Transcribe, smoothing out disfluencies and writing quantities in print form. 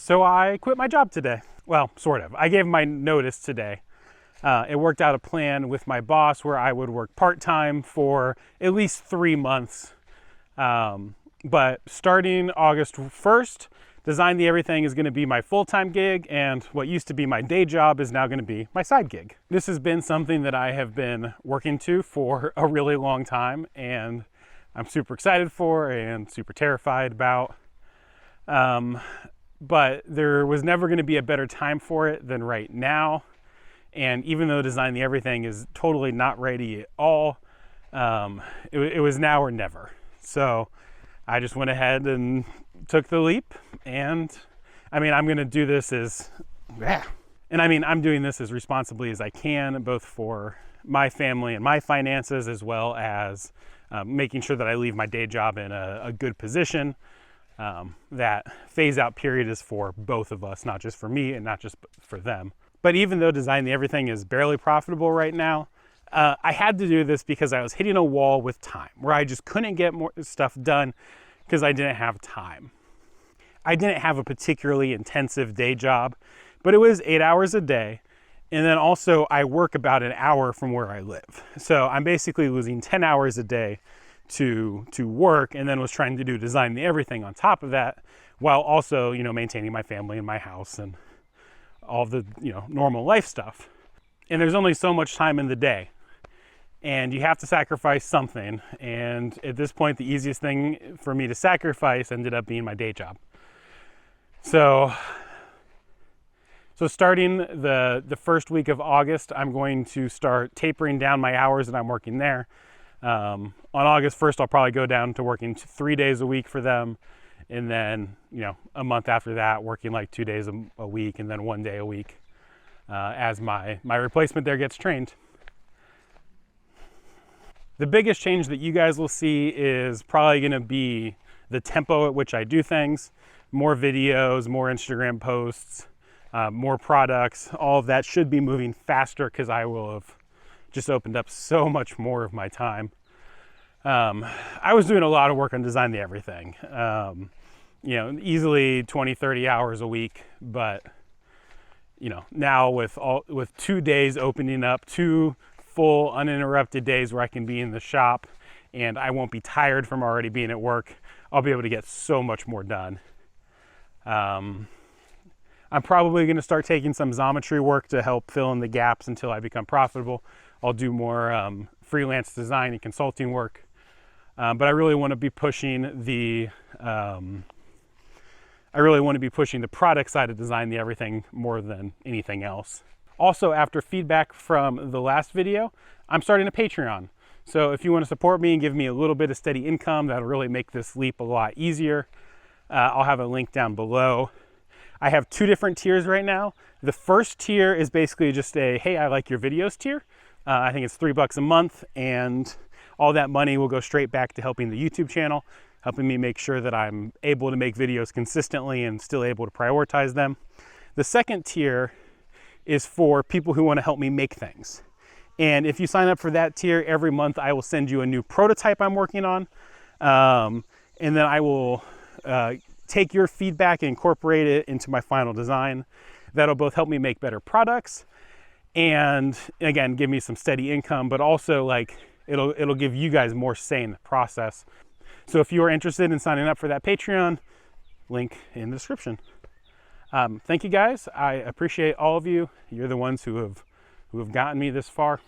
So I quit my job today. Well, sort of. I gave my notice today. It worked out a plan with my boss where I would work part-time for at least 3 months. But starting August 1st, Design the Everything is going to be my full-time gig, and what used to be my day job is now going to be my side gig. This has been something that I have been working to for a really long time, and I'm super excited for and super terrified about. But there was never going to be a better time for it than right now. And even though Design the Everything is totally not ready at all, it was now or never. So I just went ahead and took the leap. And I'm going to do this I'm doing this as responsibly as I can, both for my family and my finances, as well as making sure that I leave my day job in a good position. That phase out period is for both of us, not just for me and not just for them. But even though Design the Everything is barely profitable right now, I had to do this because I was hitting a wall with time, where I just couldn't get more stuff done because I didn't have time. I didn't have a particularly intensive day job, but it was 8 hours a day. And then also I work about an hour from where I live. So I'm basically losing 10 hours a day to work, and then was trying to do Design the Everything on top of that, while also, maintaining my family and my house and all the, normal life stuff. And there's only so much time in the day, and you have to sacrifice something. And at this point, the easiest thing for me to sacrifice ended up being my day job. So starting the first week of August, I'm going to start tapering down my hours that I'm working there. On August 1st, I'll probably go down to working 3 days a week for them. And then, a month after that, working like 2 days a week, and then 1 day a week as my replacement there gets trained. The biggest change that you guys will see is probably going to be the tempo at which I do things. More videos, more Instagram posts, more products. All of that should be moving faster because I will have just opened up so much more of my time. I was doing a lot of work on Design the Everything. Easily 20, 30 hours a week, but now with 2 days opening up, 2 full uninterrupted days where I can be in the shop and I won't be tired from already being at work, I'll be able to get so much more done. I'm probably going to start taking some Xometry work to help fill in the gaps until I become profitable. I'll do more freelance design and consulting work. But I really want to be pushing the product side of Design the Everything more than anything else. Also, after feedback from the last video, I'm starting a Patreon. So if you want to support me and give me a little bit of steady income, that'll really make this leap a lot easier. I'll have a link down below. I have 2 different tiers right now. The first tier is basically just a, hey, I like your videos tier. I think it's $3 a month, and all that money will go straight back to helping the YouTube channel, helping me make sure that I'm able to make videos consistently and still able to prioritize them. The second tier is for people who want to help me make things. And if you sign up for that tier, every month I will send you a new prototype I'm working on. And then I will take your feedback and incorporate it into my final design. That'll both help me make better products and, again, give me some steady income, but also it'll give you guys more say in the process. So if you are interested in signing up for that Patreon, link in the description. Thank you guys. I appreciate all of you. You're the ones who have gotten me this far.